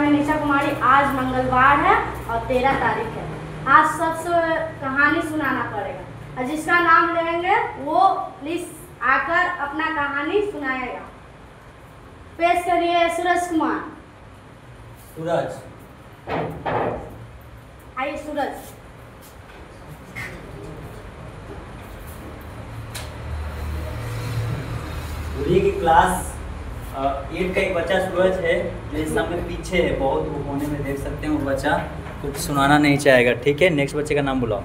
है निशा कुमारी। आज मंगलवार है और 13 तारीख है। आज सबसे कहानी सुनाना पड़ेगा और जिसका नाम लेंगे वो प्लीज आकर अपना कहानी सुनाएगा। पेश करिए सूरज कुमार। सूरज, आइए सूरज। पूरी की क्लास 8 का एक बच्चा सूरज है जो इस समय पीछे है बहुत, वो कोने में देख सकते हैं। वो बच्चा कुछ सुनाना नहीं चाहेगा, ठीक है। नेक्स्ट बच्चे का नाम बुलाओ।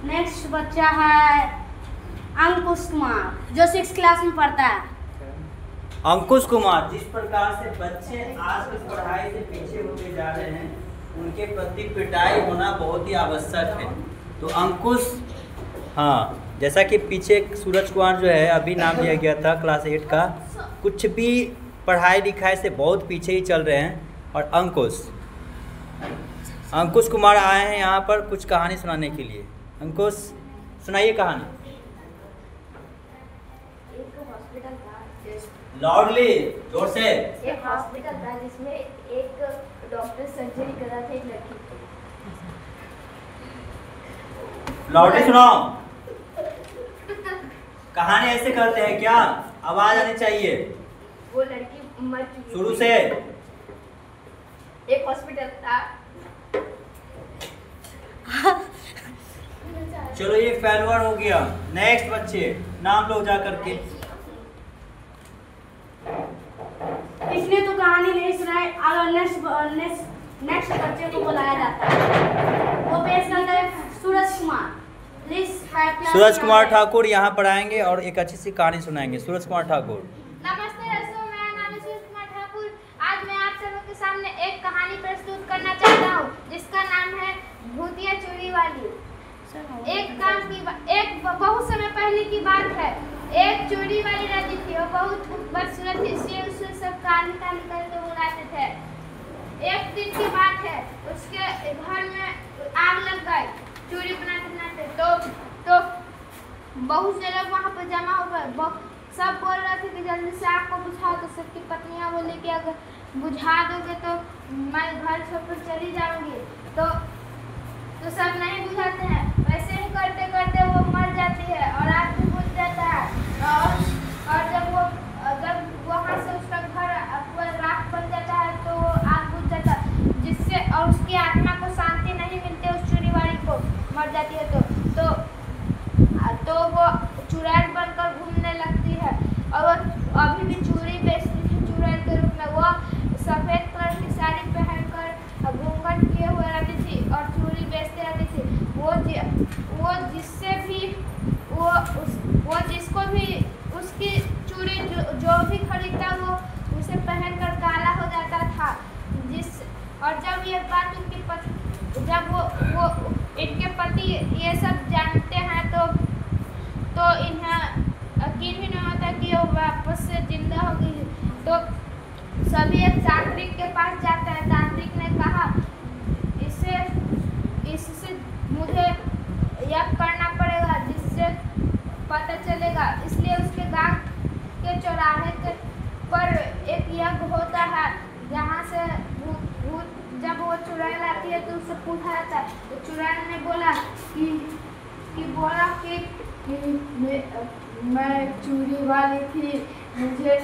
नेक्स्ट बच्चा है अंकुश कुमार जो 6 क्लास में पढ़ता है। अंकुश कुमार, जिस प्रकार से बच्चे आज की पढ़ाई से पीछे होते जा रहे हैं उनके प्रति पिटाई होना बहुत ही आवश्यक है। तो अंकुश, हाँ, जैसा कि पीछे सूरज कुमार जो है अभी नाम लिया गया था क्लास 8 का, कुछ भी पढ़ाई लिखाई से बहुत पीछे ही चल रहे हैं। और अंकुश कुमार आए हैं यहाँ पर कुछ कहानी सुनाने के लिए। अंकुश, सुनाइए कहानी। एक हॉस्पिटल था, लाउडली, जोर से। एक हॉस्पिटल था जिसमें एक डॉक्टर सर्जरी कर रहा था एक लड़की को। लाउडली सुनाओ। कहानी ऐसे करते हैं क्या? आवाज आनी चाहिए। वो लड़की मर चुकी थी। शुरू से। एक हॉस्पिटल था। चलो ये फेलवर हो गया। नेक्स्ट बच्चे, नाम लो जा करके। इसने तो कहानी नहीं सुनाई। और नेक्स्ट बच्चे को बुलाया जाता है। वो पेश करता है सूरज कुमार। प्लीज सूरज कुमार ठाकुर यहाँ पर आएंगे और एक अच्छी सी कहानी सुनाएंगे। सूरज कुमार ठाकुर। नमस्ते दोस्तों, मेरा नाम है सूरज कुमार ठाकुर। आज मैं आप सबों के सामने एक कहानी प्रस्तुत करना चाहता हूँ जिसका नाम है भूतिया चोरी वाली। एक बहुत समय पहले की बात है। एक चोरी वाली रहती थी और बहुत बदसूरत थी, इसलिए उसे सब कान करके बुलाते थे। एक दिन की बात है, उसके घर में आग लग गई चोरी बनाते तो बहुत से लोग वहाँ पर जमा हो गए। सब बोल रहे थे कि जल्दी से आग को बुझाओ। तो सबकी पत्नियाँ बोली कि अगर बुझा दोगे तो मैं घर छोड़कर चली जाऊंगी। तो सब नहीं बुझाते हैं। वैसे ही करते करते वो मर जाती है और आग भी बुझ जाता है। और जब वहाँ से उसका घर राख बन जाता है तो वो आग बुझ जाता है, जिससे और उसकी आत्मा को शांति नहीं मिलती। उस चोरी वाली को मर जाती है तो वो चुड़ैल बनकर घूमने लगती है और वो अभी भी चूड़ी बेचती थी चुड़ैल के रूप में। वो सफ़ेद कलर की साड़ी पहनकर घूंघट किए हुए रहती थी और चूड़ी बेचते रहती थी। वो जिसको भी उसकी चूड़ी जो भी खरीदता वो उसे पहनकर काला हो जाता था। और जब ये बात जब वो इनके पति ये सब जानते हैं तो इन्हें यकीन ही नहीं होता कि वो वापस से जिंदा हो गई। तो सभी एक तांत्रिक के पास जाता है। तांत्रिक ने कहा इससे मुझे यज्ञ करना पड़ेगा जिससे पता चलेगा। इसलिए उसके गांव के चौराहे पर एक यज्ञ होता है जहाँ से जब वो चुड़ैल आती है तो उससे पूछा जाता है। तो चुड़ैल ने बोला कि मैं चोरी वाली थी, मुझे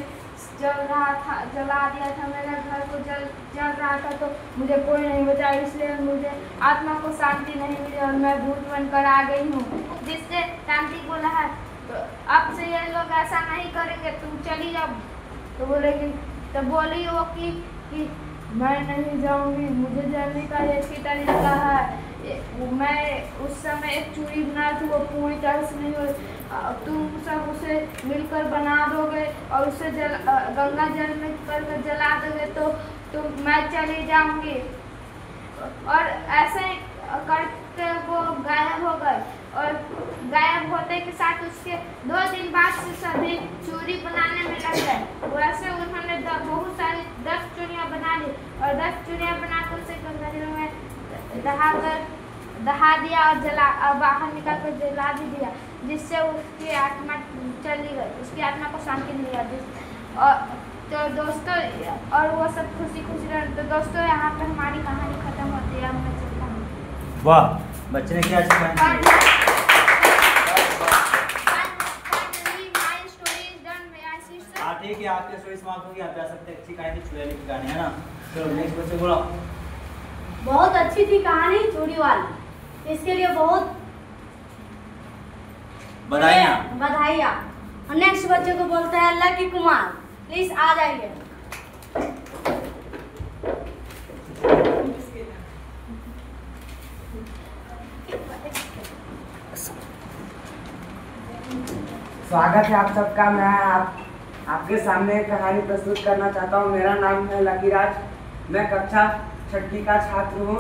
जला दिया था, मेरा घर को जल रहा था तो मुझे कोई नहीं बचा, इसलिए मुझे आत्मा को शांति नहीं मिली और मैं भूत बनकर आ गई हूँ। जिससे तांत्रिक बोला है तो अब से ये लोग ऐसा नहीं करेंगे, तुम चली जाओ। तो बोलेगी तो बोली वो कि मैं नहीं जाऊंगी, मुझे जाने का एक ही तरीका है। मैं उस समय एक चूड़ी बना थी, वो पूरी तरह से नहीं हुई। तुम सब उसे मिलकर बना दोगे और उसे गंगा जल में करके जला दोगे तो मैं चली जाऊंगी। और ऐसे करके वो गायब हो गए। और गायब होते के साथ उसके 2 दिन बाद से सभी चूड़ी बनाने में लग गए। वैसे उन्होंने बहुत सारी 10 चूड़ियाँ बना ली और 10 चूड़ियाँ बनाकर उसे गंगा जल में दहा दिया और बाहर निकाल कर जला भी दिया, जिससे उसकी आत्मा चली गई, उसकी आत्मा को शांति मिली। और तो दोस्तों और वो सब खुशी खुशी रहे। तो दोस्तों यहाँ पे हमारी कहानी खत्म होती है। अब मैं चलता हूँ। वाह, बच्चे ने क्या सीखा? हाँ ठीक है, आपके स्टोरी समाप्त होगी, आप जा सकते हैं। अच्छी कहानी थी, चुड़ैल की कहानी है ना। चलो नेक्स्ट बच्चे बोलो। बहुत अच्छी थी कहानी चूड़ी वाली, इसके लिए बहुत बधाइयाँ। और नेक्स्ट बच्चे को बोलते हैं लकी कुमार, प्लीज आ जाइए। स्वागत है आप सबका। मैं आपके सामने एक कहानी प्रस्तुत करना चाहता हूँ। मेरा नाम है लकी राज, मैं कक्षा 6ठी का छात्र हूँ।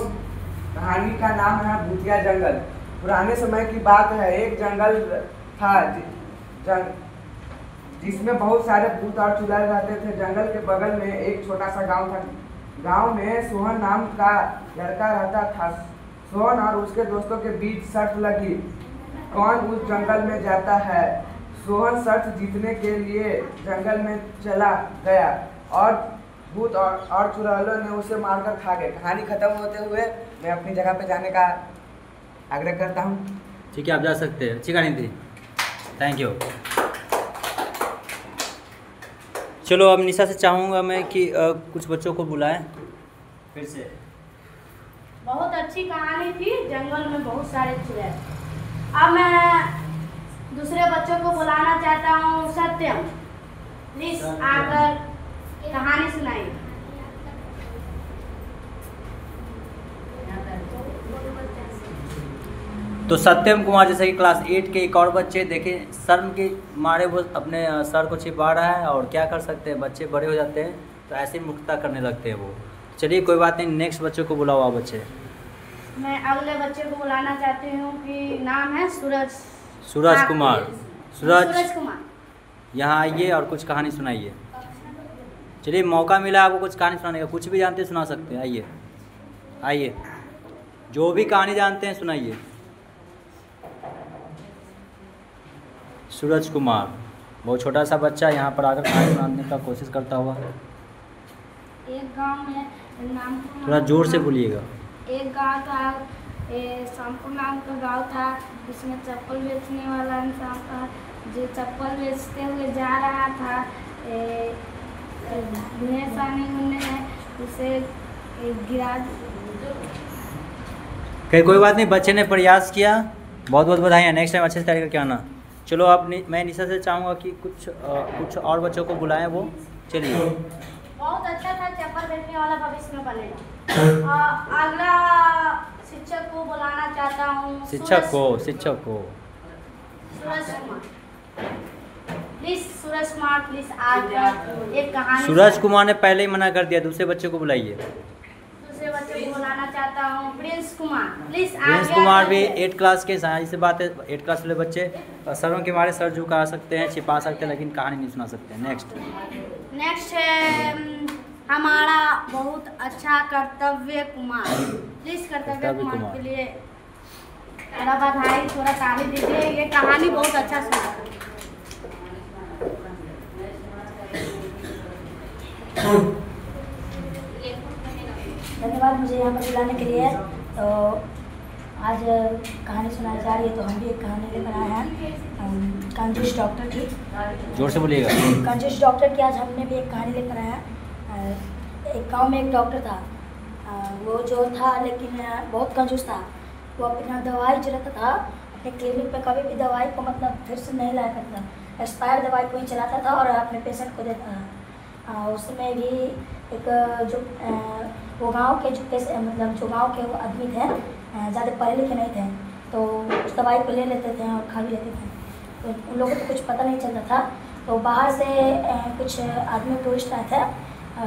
कहानी का नाम है भूतिया जंगल। पुराने समय की बात है, एक जंगल था जिसमें बहुत सारे भूत और चुड़ैल रहते थे। जंगल के बगल में एक छोटा सा गांव था। गांव में सोहन नाम का लड़का रहता था। सोहन और उसके दोस्तों के बीच शर्त लगी, कौन उस जंगल में जाता है। सोहन शर्त जीतने के लिए जंगल में चला गया और भूत और चुड़ैलों ने उसे मारकर खा गए। कहानी खत्म होते हुए मैं अपनी जगह पे जाने का आग्रह करता हूँ। ठीक है, आप जा सकते हैं। अच्छी कहानी थी, थैंक यू। चलो अब निशा से चाहूँगा मैं कि कुछ बच्चों को बुलाएं फिर से। बहुत अच्छी कहानी थी, जंगल में बहुत सारे चुड़ैल। अब मैं दूसरे बच्चों को बुलाना चाहता हूँ। सत्यम, प्लीज आकर कहानी सुनाइए। तो सत्यम कुमार जैसे कि क्लास 8 के एक और बच्चे, देखिए शर्म के मारे वो अपने सर को छिपा रहा है। और क्या कर सकते हैं, बच्चे बड़े हो जाते हैं तो ऐसे ही मुक्ता करने लगते हैं वो। चलिए कोई बात नहीं, नेक्स्ट बच्चे को बुलाओ। आप बच्चे, मैं अगले बच्चे को बुलाना चाहती हूँ कि नाम है सूरज कुमार। सूरज कुमार, यहाँ आइए और कुछ कहानी सुनाइए। चलिए मौका मिला आपको कुछ कहानी सुनाने का, कुछ भी जानते हैं सुना सकते हैं। आइए आइए, जो भी कहानी जानते हैं सुनाइए। सूरज कुमार बहुत छोटा सा बच्चा यहाँ पर आकर कहानी सुनाने का कोशिश करता हुआ। एक गांव में नाम थोड़ा जोर से बोलिएगा। एक गांव था, शामपुर नाम का गांव था। उसमें चप्पल बेचने वाला इंसान था जो चप्पल बेचते हुए जा रहा था। भैंस आने उन्होंने उसे गिरा। कोई बात नहीं, बच्चे ने प्रयास किया, बहुत बहुत बधाई। नेक्स्ट टाइम अच्छे से तैयारी करके आना। चलो अब मैं निशा से चाहूँगा कि कुछ और बच्चों को बुलाएं वो। चलिए। बहुत अच्छा था, चप्पल बेचने वाला भविष्य में बनेगा। अगला शिक्षक को बुलाना चाहता हूँ। शिक्षक को सूरज कुमार, प्लीज सूरज कुमार, प्लीज आकर एक कहानी। सूरज कुमार ने पहले ही मना कर दिया, दूसरे बच्चे को बुलाइए। दूसरे बच्चे को बुलाना चाहता हूँ Prince Kumar, please. Prince Kumar भी 8 क्लास के, सारी से बात है 8 क्लास वाले बच्चे सरों के मारे सर झुका सकते हैं, छिपा सकते हैं, लेकिन कहानी नहीं सुना सकते। नेक्स्ट है हमारा बहुत अच्छा कर्तव्य कुमार, प्लीज कर्तव्य कुमार के लिए थोड़ा बधाई, थोड़ा ताली दीजिए। ये कहानी बहुत अच्छा सुना। धन्यवाद मुझे यहाँ पर बुलाने के लिए। तो आज कहानी सुनाई जा रही है, तो हम भी एक कहानी लेकर आए हैं कंजूस डॉक्टर की। जोर से बोलिएगा। कंजूस डॉक्टर की आज हमने भी एक कहानी लेकर आए हैं। एक गांव में एक डॉक्टर था, वो जो था लेकिन बहुत कंजूस था। वो अपना दवाई जो रहता था अपने क्लिनिक पे कभी भी दवाई को मतलब फिर से नहीं लाया करता, एक्सपायर दवाई को ही चलाता था और अपने पेशेंट को देता था। उसमें भी एक जो वो गांव के जो मतलब जो गांव के वो आदमी थे, ज़्यादा पढ़े लिखे नहीं थे, तो उस दवाई को ले लेते थे और खा भी लेते थे। तो उन लोगों को कुछ पता नहीं चलता था। तो बाहर से कुछ आदमी टूरिस्ट आए थे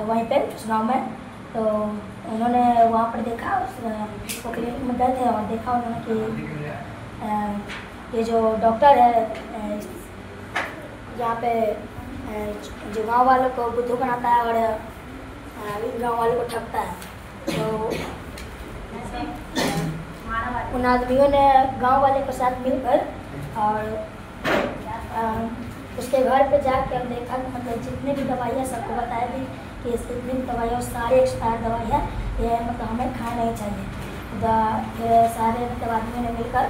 वहीं पे उस गाँव में। तो उन्होंने वहाँ पर देखा, उस क्लिनिक में गए थे और देखा उन्होंने कि ये जो डॉक्टर है यहाँ पे जो गांव वालों को बुद्धू बनाता है और गांव वालों को ठगता है। तो उन आदमियों ने गांव वाले के साथ मिलकर और उसके घर पे जाकर देखा कि मतलब जितने भी दवाइयाँ सबको बताया भी कि इतनी दवाई और सारी एक्सपायर दवाई है, ये मतलब हमें खाना नहीं चाहिए। फिर सारे मतलब आदमियों ने मिलकर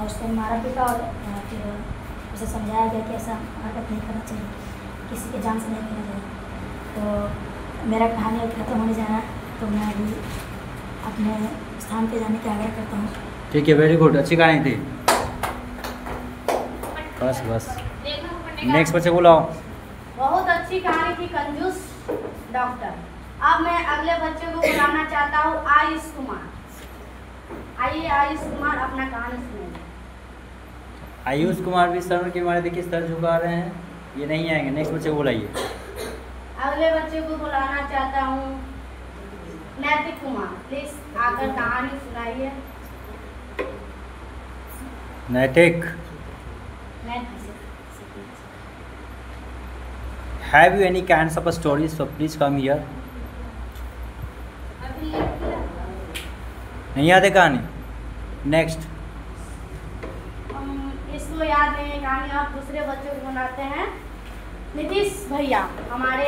उसको मारा पीटा और फिर उसे समझाया गया कि ऐसा हरकत नहीं करना चाहिए, किसी के जान से नहीं खेलना चाहिए। तो मेरा कहानी खत्म होने जा रहा है, तो मैं अभी अपने स्थान पे जाने का आग्रह करता हूँ। ठीक है, वेरी गुड, अच्छी कहानी थी। बस बस, नेक्स्ट बच्चे को लाओ। बहुत अच्छी कहानी थी कंजूस डॉक्टर। अब मैं अगले बच्चे को बुलाना चाहता हूँ आयुष कुमार। आइए आयुष कुमार अपना कहानी सुनाइए। आयुष कुमार भी सर के मारे देखिए सर झुका रहे हैं, ये नहीं आएंगे। नेक्स्ट बच्चे को बुलाइए। अगले बच्चे को बुलाना चाहता हूँ नैतिक कुमार, प्लीज आकर कहानी सुनाइए। नैतिक, नैतिक have you any kinds of stories? So please come here. नहीं याद है कहानी? नेक्स्ट। इसको याद नहीं है कहानी, आप दूसरे बच्चों को बुलाते हैं। नीतीश भैया हमारे,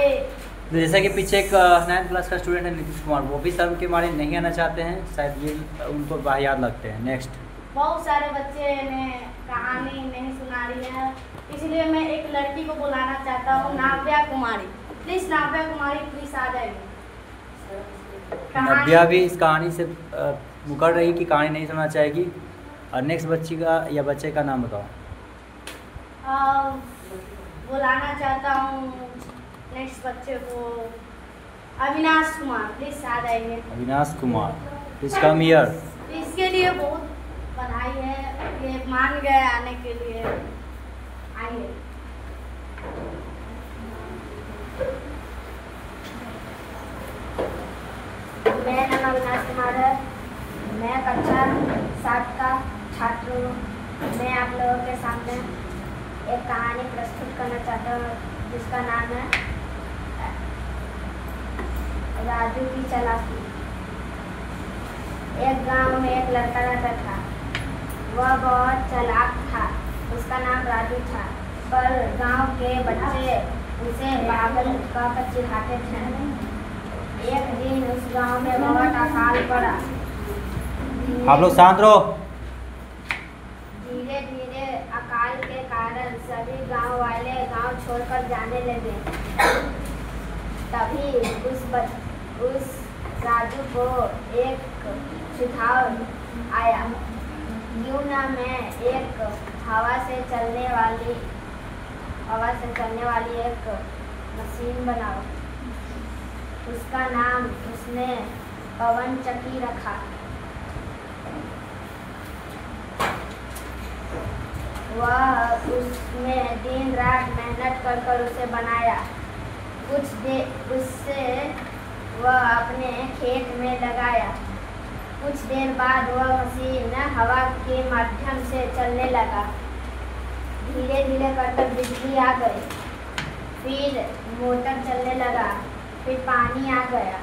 जैसा कि पीछे एक 9th क्लास का स्टूडेंट है नीतीश कुमार, वो भी सर के मारे नहीं आना चाहते हैं, शायद ये उनको वाहियात लगते हैं। नेक्स्ट। बहुत सारे बच्चे ने कहानी नहीं सुना रही है, इसलिए मैं एक लड़की को बुलाना चाहता हूँ नाव्या कुमारी। प्लीज नाव्या कुमारी प्लीज आ जाइए। नव्या भी इस कहानी से मुकर रही कि कहानी नहीं सुनना चाहेगी। और नेक्स्ट बच्ची का या बच्चे का नाम बताओ। बुलाना चाहता हूँ नेक्स्ट बच्चे को अविनाश कुमार, प्लीज आ जाइए। Avinash Kumar, please come here. इसके लिए बहुत बधाई है, ये मान गए आने के लिए। आइए। मेरा नाम अविनाश कुमार है, मैं कक्षा 7 का छात्र हूँ। मैं आप लोगों के सामने एक कहानी प्रस्तुत करना चाहता हूँ जिसका नाम है राजू की चालाकी। एक गांव में एक लड़का रहता था, वह बहुत चालाक था, उसका नाम राजू था। पर गांव के बच्चे उसे पागल कहकर चिढ़ाते थे। एक दिन उस गांव में बहुत अकाल पड़ा। आप लोग शांत रहो। धीरे धीरे अकाल के कारण सभी गांव वाले गांव छोड़कर जाने लगे। तभी उस राजू को एक सुझाव आया, क्यों ना मैं एक हवा से चलने वाली एक मशीन बनाऊं। उसका नाम उसने पवन चक्की रखा। वह उसमें दिन रात मेहनत कर उसे बनाया। उससे वह अपने खेत में लगाया। कुछ देर बाद वह मशीन हवा के माध्यम से चलने लगा। धीरे धीरे कर बिजली आ गई, फिर मोटर चलने लगा, फिर पानी आ गया।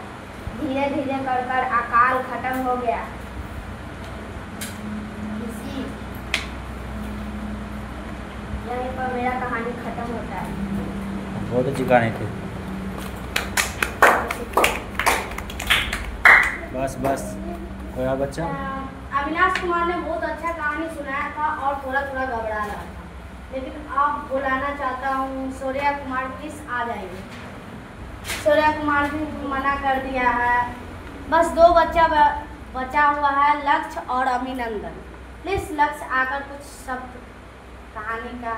धीरे धीरे कर अकाल खत्म हो गया। यहीं पर मेरा कहानी खत्म होता है। बहुत अच्छी कहानी थी। बस बस, कोई और बच्चा? अविनाश कुमार ने बहुत अच्छा कहानी सुनाया था और थोड़ा थोड़ा घबरा रहा था, लेकिन अब बुलाना चाहता हूँ सूर्या कुमार, प्लीज आ जाइए। सूर्या कुमार भी मना कर दिया है। बस 2 बच्चा बचा हुआ है, लक्ष्य और अभिनंदन। प्लीज लक्ष्य आकर कुछ शब्द कहानी का।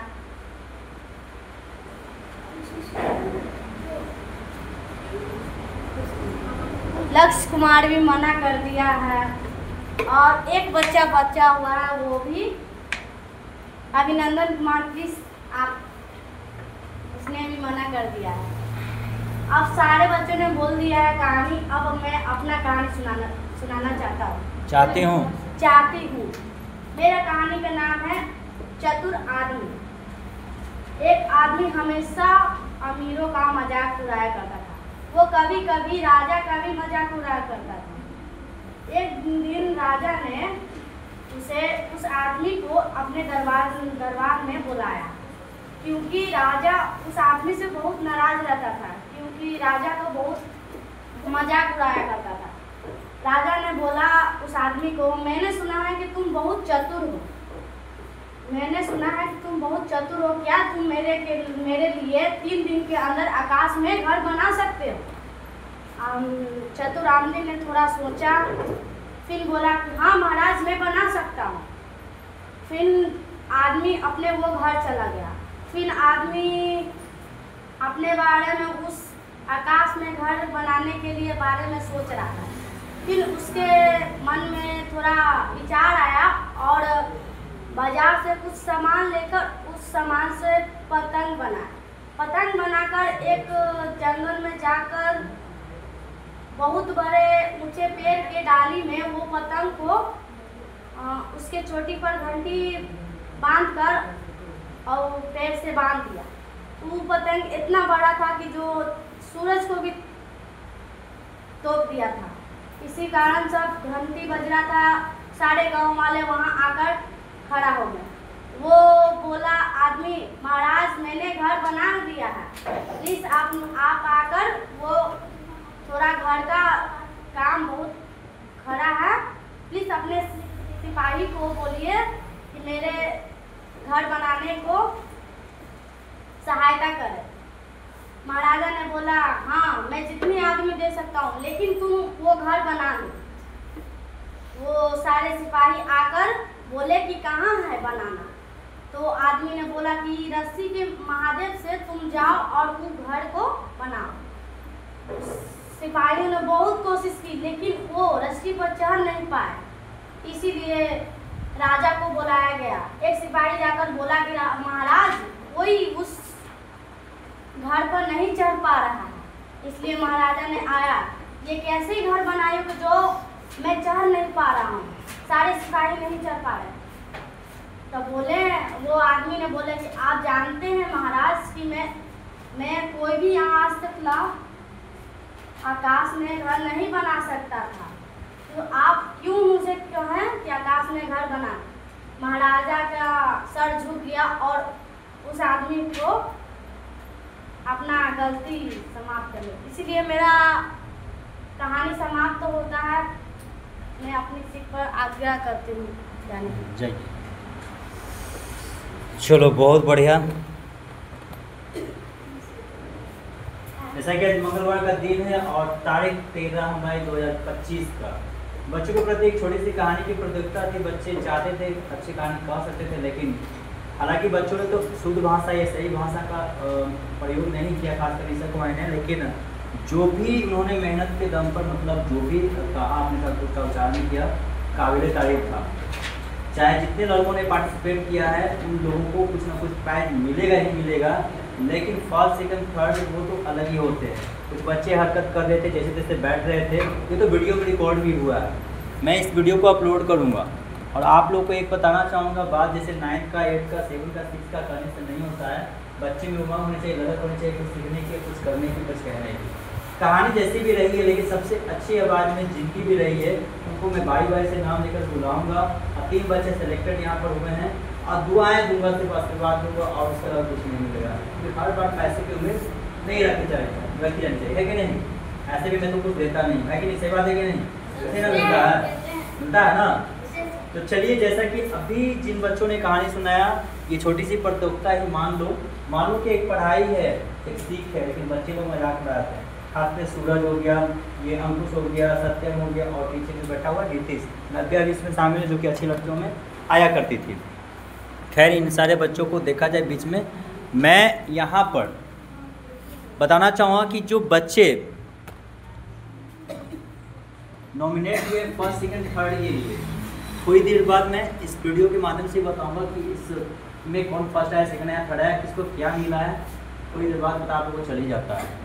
लक्ष्य कुमार भी मना कर दिया है और एक बच्चा बचा हुआ है, वो भी अभिनंदन कुमार, प्लीज आप। उसने भी मना कर दिया है। अब सारे बच्चों ने बोल दिया है कहानी। अब मैं अपना कहानी सुनाना चाहती हूँ। मेरा कहानी का नाम है चतुर आदमी। एक आदमी हमेशा अमीरों का मजाक उड़ाया करता था। वो कभी कभी राजा का भी मजाक उड़ाया करता था। एक दिन राजा ने उस आदमी को अपने दरबार में बुलाया, क्योंकि राजा उस आदमी से बहुत नाराज रहता था, क्योंकि क्योंकि राजा को बहुत मजाक उड़ाया करता था। राजा ने बोला उस आदमी को, मैंने सुना है कि तुम बहुत चतुर हो, मैंने सुना है कि तुम बहुत चतुर हो, क्या तुम मेरे लिए 3 दिन के अंदर आकाश में घर बना सकते हो? चतुर आदमी ने थोड़ा सोचा, फिर बोला कि हाँ महाराज मैं बना सकता हूँ। फिर आदमी अपने वो घर चला गया। फिर आदमी अपने बारे में उस आकाश में घर बनाने के लिए बारे में सोच रहा था। फिर उसके मन में थोड़ा विचार आया और बाजार से कुछ सामान लेकर उस सामान से पतंग बनाया। पतंग बनाकर एक जंगल में जाकर बहुत बड़े ऊंचे पेड़ के डाली में वो पतंग को उसके चोटी पर घंटी बांधकर और पेड़ से बांध दिया। वो पतंग इतना बड़ा था कि जो सूरज को भी तोप दिया था। इसी कारण सब घंटी बज रहा था, सारे गांव वाले वहां आकर खड़ा हो गए। वो बोला आदमी, महाराज मैंने घर बना दिया है, प्लीज आप आकर, वो थोड़ा घर का काम बहुत खड़ा है, प्लीज अपने सिपाही को बोलिए कि मेरे घर बनाने को सहायता करे। महाराजा ने बोला हाँ मैं जितनी आदमी दे सकता हूँ, लेकिन तुम वो घर बना लो। वो सारे सिपाही आकर बोले कि कहाँ है बनाना। तो आदमी ने बोला कि रस्सी के महादेव से तुम जाओ और वो घर को बनाओ। सिपाहियों ने बहुत कोशिश की लेकिन वो रस्सी पर चढ़ नहीं पाए, इसीलिए राजा को बुलाया गया। एक सिपाही जाकर बोला कि महाराज कोई उस घर पर नहीं चढ़ पा रहा है। इसलिए महाराजा ने आया, ये कैसे घर बनाए हो जो मैं चढ़ नहीं पा रहा हूँ, सारे सिपाही नहीं चढ़ पा रहे। तब बोले, वो आदमी ने बोले कि आप जानते हैं महाराज कि मैं कोई भी यहाँ आज तक आकाश में घर नहीं बना सकता था, तो आप क्यों मुझे कहें कि आकाश में घर बना। महाराजा का सर झुक गया और उस आदमी को अपना गलती समाप्त कर ली। इसीलिए मेरा कहानी समाप्त तो होता है, मैं अपनी सीख पर आग्रह करती हूँ जाने की। जय। चलो बहुत बढ़िया। जैसा कि आज मंगलवार का दिन है और तारीख 13 मई 2025 का, बच्चों के प्रति एक छोटी सी कहानी की प्रतियोगिता थी। बच्चे चाहते थे अच्छी कहानी कह सकते थे, लेकिन हालांकि बच्चों ने तो शुद्ध भाषा या सही भाषा का प्रयोग नहीं किया, खासकर ईसा कुमार ने, लेकिन जो भी उन्होंने मेहनत के दम पर मतलब जो भी कहा अपने साथ उसका उच्चारण किया, काबिल तारीफ था। चाहे जितने लोगों ने पार्टिसिपेट किया है उन लोगों को कुछ ना कुछ प्राइज मिलेगा ही मिलेगा, लेकिन फर्स्ट सेकंड थर्ड वो तो अलग ही होते हैं। कुछ बच्चे हरकत कर रहे थे, जैसे जैसे बैठ रहे थे। ये तो वीडियो में रिकॉर्ड भी हुआ है, मैं इस वीडियो को अपलोड करूँगा। और आप लोग को एक बताना चाहूँगा बात, जैसे 9th का 8th का 7th का 6th का करने से नहीं होता है। बच्चे में उमंग होनी चाहिए, ललक होनी चाहिए, कुछ सीखने की, कुछ करने की, कुछ कहने की। कहानी जैसी भी रही है, लेकिन सबसे अच्छी आवाज़ में जिनकी भी रही है उनको मैं बारी से नाम लेकर बुलाऊंगा। और 3 बच्चे सेलेक्टेड यहाँ पर हुए हैं और दुआएं दूंगा, सिर्फ आशीर्वाद दूंगा और उसके अलावा कुछ नहीं मिलेगा। क्योंकि हर बार पैसे की उम्मीद नहीं रखनी चाहिए, है कि नहीं? ऐसे भी मैं तो कुछ देता नहीं, है कि नहीं? सही बात है कि नहीं? कैसे ना मिलता है ना। तो चलिए, जैसा कि अभी जिन बच्चों ने कहानी सुनाया, ये छोटी सी प्रतियोगिता ही मान लो कि एक पढ़ाई है, एक सीख है, लेकिन बच्चे लोग मजाक उड़ाते हैं। खास में सूरज हो गया, ये अंकुश हो गया, सत्यम हो गया और पीछे में बैठा हुआ नीतीश, 90 इसमें शामिल है, जो कि अच्छी लड़कियों में आया करती थी। खैर, इन सारे बच्चों को देखा जाए बीच में, मैं यहाँ पर बताना चाहूँगा कि जो बच्चे नॉमिनेट हुए फर्स्ट सेकंड थर्ड के लिए, थोड़ी देर बाद मैं इस वीडियो के माध्यम से बताऊंगा कि इसमें कौन फर्स्ट आया, सेकंड आया, थर्ड आया, किसको क्या मिला है। थोड़ी देर बाद पता आप लोगों को चल ही जाता है।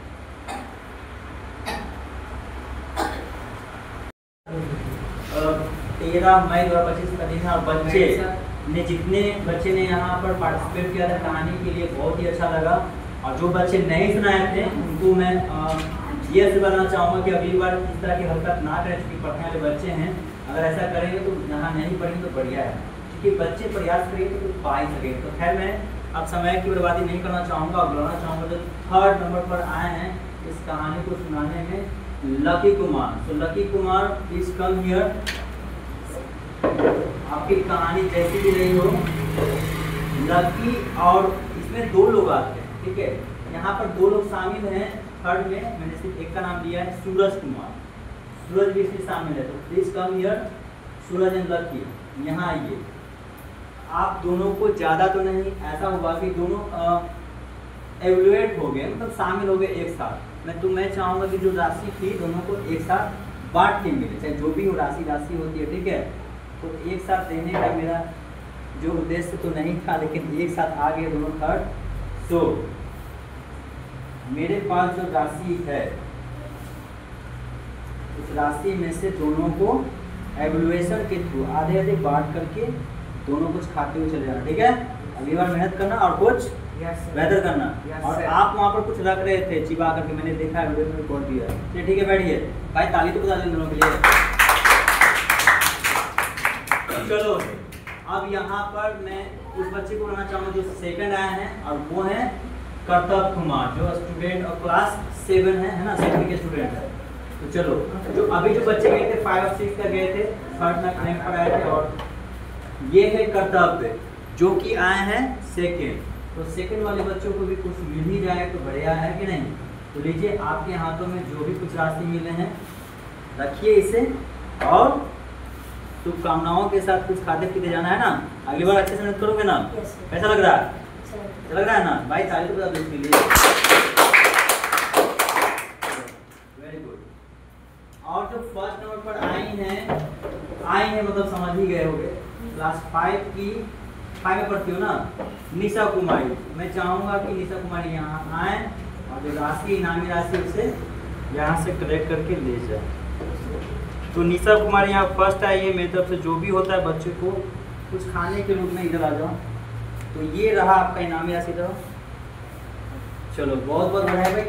13 मई 2025 का दिन है और जितने बच्चे ने यहाँ पर पार्टिसिपेट किया था कहानी के लिए, बहुत ही अच्छा लगा। और जो बच्चे नहीं सुनाए थे उनको मैं ये से बताना चाहूँगा कि अगली बार इस तरह की हरकत ना करें, क्योंकि पढ़ने वाले बच्चे हैं। अगर ऐसा करेंगे तो यहाँ नहीं पढ़ेंगे तो बढ़िया है, क्योंकि बच्चे प्रयास करेंगे तो कुछ पा ही सकेंगे। तो खैर, मैं अब समय की बर्बादी नहीं करना चाहूँगा और बुलाना चाहूँगा जो 3rd नंबर पर आए हैं इस कहानी को सुनाने में लकी कुमार। तो lucky Kumar please come here. आपकी कहानी जैसी भी रही हो, लकी और इसमें 2 लोग आते हैं, ठीक है। यहाँ पर 2 लोग शामिल हैं। थर्ड में मैंने सिर्फ एक का नाम दिया है, सूरज कुमार। सूरज भी इसमें शामिल है। तो please come here Suraj and lucky, यहाँ आइए। आप दोनों को ज़्यादा तो नहीं, ऐसा हुआ कि दोनों एवलुएट हो गए, मतलब शामिल हो गए एक साथ। मैं चाहूँगा कि जो राशि थी दोनों को एक साथ बांट के मिले, चाहे जो भी हो राशि होती है, ठीक है। तो एक साथ देने का मेरा जो उद्देश्य तो नहीं था, लेकिन एक साथ आ गए दोनों थर्ड। तो मेरे पास जो राशि है उस राशि में से दोनों को एवलुएशन के थ्रू आधे आधे बांट करके दोनों कुछ खाते हुए चले जाना, ठीक है। अगली बार मेहनत करना और कुछ बेहतर करना। और आप वहाँ पर कुछ रख रहे थे चिपा करके, मैंने देखा है, वीडियो में रिकॉर्ड दिया है। ठीक है, बैठिए भाई, ताली तो बता दें दोनों के लिए। चलो अब यहाँ पर मैं उस बच्चे को बनाना चाहूँगा जो सेकंड आया है, और वो है कर्तव्य कुमार, जो स्टूडेंट और क्लास 7 है ना, 7 के स्टूडेंट है। तो चलो, जो अभी जो बच्चे गए थे 5 और 6 तक गए थे, थर्ड में रैंक पर आए थे, और ये है कर्तव्य जो कि आए हैं सेकंड। तो सेकंड वाले बच्चों को भी कुछ मिल ही जाए तो बढ़िया है कि नहीं। तो लीजिए, आपके हाथों में जो भी कुछ राशि मिले हैं रखिए इसे, और शुभकामनाओं के साथ कुछ खाते पीते जाना है ना। अगली बार अच्छे से मेहनत करोगे ना। कैसा लग रहा है? अच्छा लग रहा है ना भाई, ताली तो बता दो इसके लिए। Very good. और जो फर्स्ट नंबर पर आई हैं मतलब समझ ही गए होंगे, क्लास 5 में पढ़ती हो ना, निशा कुमारी। मैं चाहूँगा कि निशा कुमारी यहाँ आए और जो राशि इनामी राशि उसे यहाँ से कलेक्ट करके ले जाए। तो निशा कुमारी यहाँ फर्स्ट आई है। मेरी तरफ से जो भी होता है बच्चे को कुछ खाने के रूप में इधर आ जाओ। तो ये रहा आपका इनामी राशि। तो चलो, बहुत बहुत बधाई भाई।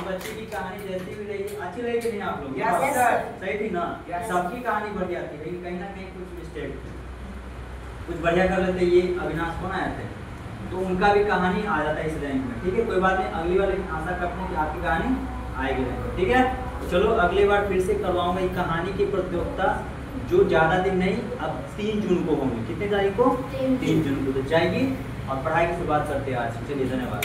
बच्चे की कहानी जैसी भी रही, अच्छी लगी कि नहीं आप लोग? Yes, sir. सही थी ना? सबकी कहानी बढ़िया थी, लेकिन कहीं ना कहीं कुछ मिस्टेक, कुछ बढ़िया कर लेते। ये अविनाश कौन आए थे, तो उनका भी कहानी आ जाता है इस रैंक में, ठीक है। कोई बात नहीं, अगली बार लेकिन आशा करते हैं कि आपकी कहानी आएगी रैंक में, ठीक है। चलो, अगली बार फिर से करवाऊंगा ये कहानी की प्रतियोगिता, जो ज़्यादा दिन नहीं, अब 3 जून को होंगे। कितने तारीख को? 3 जून को। तो जाएगी और पढ़ाई की शुरुआत करते हैं आज। चलिए, धन्यवाद।